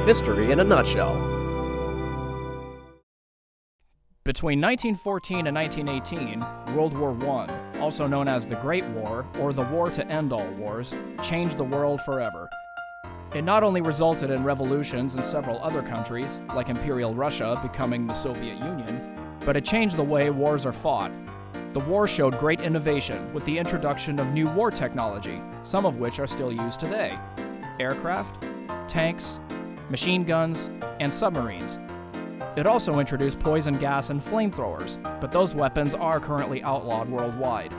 History in a nutshell. Between 1914 and 1918, World War I, also known as the Great War or the War to End All Wars, changed the world forever. It not only resulted in revolutions in several other countries, like Imperial Russia becoming the Soviet Union, but it changed the way wars are fought. The war showed great innovation with the introduction of new war technology, some of which are still used today: aircraft, tanks, machine guns, and submarines. It also introduced poison gas and flamethrowers, but those weapons are currently outlawed worldwide.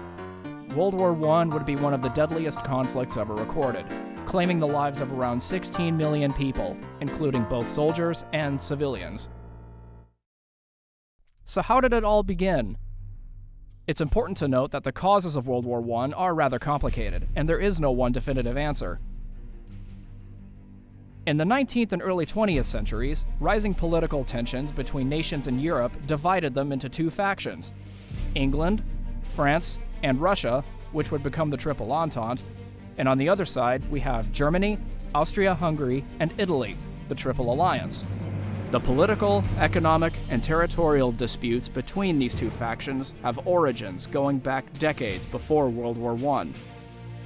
World War I would be one of the deadliest conflicts ever recorded, claiming the lives of around 16 million people, including both soldiers and civilians. So how did it all begin? It's important to note that the causes of World War I are rather complicated, and there is no one definitive answer. In the 19th and early 20th centuries, rising political tensions between nations in Europe divided them into two factions: England, France, and Russia, which would become the Triple Entente, and on the other side we have Germany, Austria-Hungary, and Italy, the Triple Alliance. The political, economic, and territorial disputes between these two factions have origins going back decades before World War I.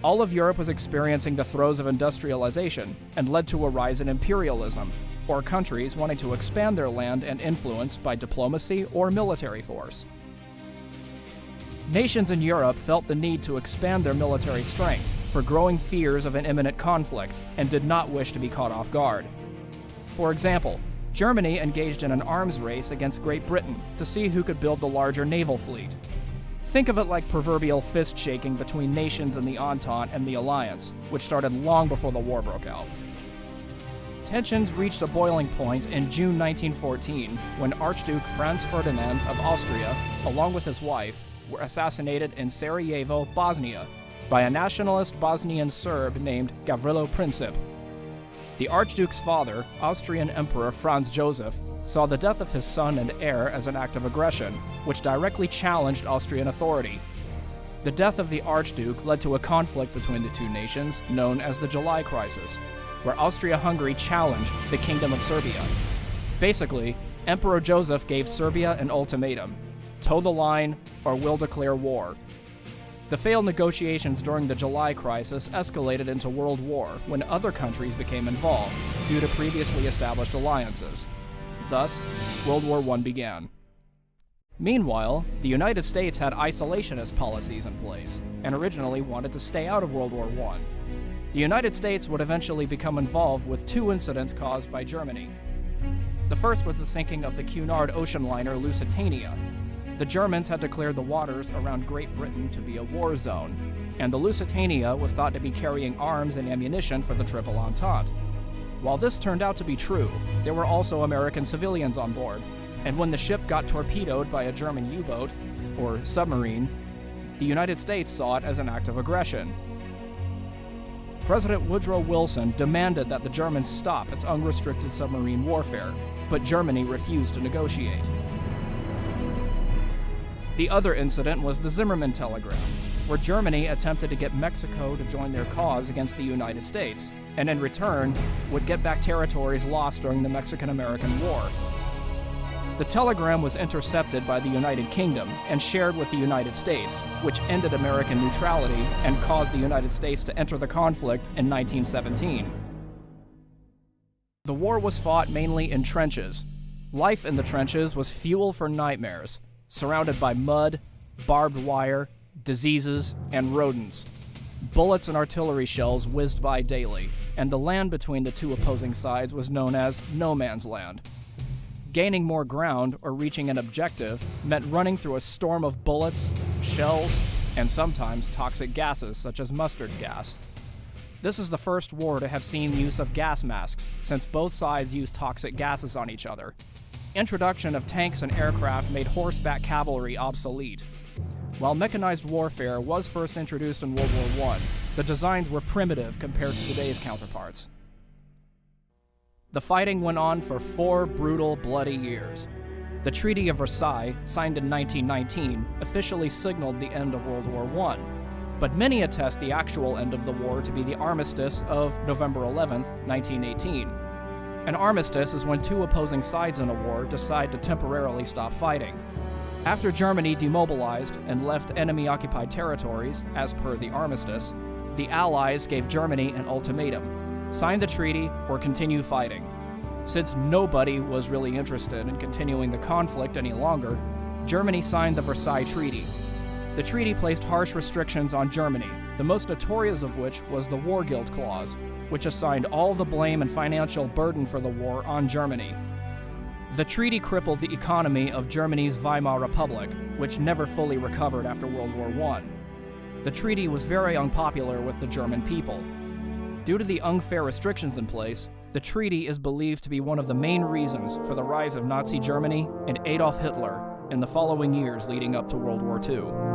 All of Europe was experiencing the throes of industrialization and led to a rise in imperialism, or countries wanting to expand their land and influence by diplomacy or military force. Nations in Europe felt the need to expand their military strength for growing fears of an imminent conflict and did not wish to be caught off guard. For example, Germany engaged in an arms race against Great Britain to see who could build the larger naval fleet. Think of it like proverbial fist-shaking between nations in the Entente and the Alliance, which started long before the war broke out. Tensions reached a boiling point in June 1914 when Archduke Franz Ferdinand of Austria, along with his wife, were assassinated in Sarajevo, Bosnia, by a nationalist Bosnian Serb named Gavrilo Princip. The Archduke's father, Austrian Emperor Franz Joseph, saw the death of his son and heir as an act of aggression, which directly challenged Austrian authority. The death of the Archduke led to a conflict between the two nations known as the July Crisis, where Austria-Hungary challenged the Kingdom of Serbia. Basically, Emperor Joseph gave Serbia an ultimatum: toe the line or we'll declare war. The failed negotiations during the July Crisis escalated into World War when other countries became involved due to previously established alliances. Thus, World War I began. Meanwhile, the United States had isolationist policies in place and originally wanted to stay out of World War I. The United States would eventually become involved with two incidents caused by Germany. The first was the sinking of the Cunard ocean liner Lusitania. The Germans had declared the waters around Great Britain to be a war zone, and the Lusitania was thought to be carrying arms and ammunition for the Triple Entente. While this turned out to be true, there were also American civilians on board, and when the ship got torpedoed by a German U-boat, or submarine, the United States saw it as an act of aggression. President Woodrow Wilson demanded that the Germans stop its unrestricted submarine warfare, but Germany refused to negotiate. The other incident was the Zimmermann Telegram, where Germany attempted to get Mexico to join their cause against the United States, and in return would get back territories lost during the Mexican-American War. The telegram was intercepted by the United Kingdom and shared with the United States, which ended American neutrality and caused the United States to enter the conflict in 1917. The war was fought mainly in trenches. Life in the trenches was fuel for nightmares, surrounded by mud, barbed wire, diseases, and rodents. Bullets and artillery shells whizzed by daily, and the land between the two opposing sides was known as no man's land. Gaining more ground or reaching an objective meant running through a storm of bullets, shells, and sometimes toxic gases such as mustard gas. This is the first war to have seen the use of gas masks, since both sides used toxic gases on each other. Introduction of tanks and aircraft made horseback cavalry obsolete. While mechanized warfare was first introduced in World War I, the designs were primitive compared to today's counterparts. The fighting went on for 4 brutal, bloody years. The Treaty of Versailles, signed in 1919, officially signaled the end of World War I, but many attest the actual end of the war to be the Armistice of November 11, 1918. An armistice is when two opposing sides in a war decide to temporarily stop fighting. After Germany demobilized and left enemy-occupied territories, as per the armistice, the Allies gave Germany an ultimatum: sign the treaty or continue fighting. Since nobody was really interested in continuing the conflict any longer, Germany signed the Versailles Treaty. The treaty placed harsh restrictions on Germany, the most notorious of which was the War Guilt Clause, which assigned all the blame and financial burden for the war on Germany. The treaty crippled the economy of Germany's Weimar Republic, which never fully recovered after World War I. The treaty was very unpopular with the German people. Due to the unfair restrictions in place, the treaty is believed to be one of the main reasons for the rise of Nazi Germany and Adolf Hitler in the following years leading up to World War II.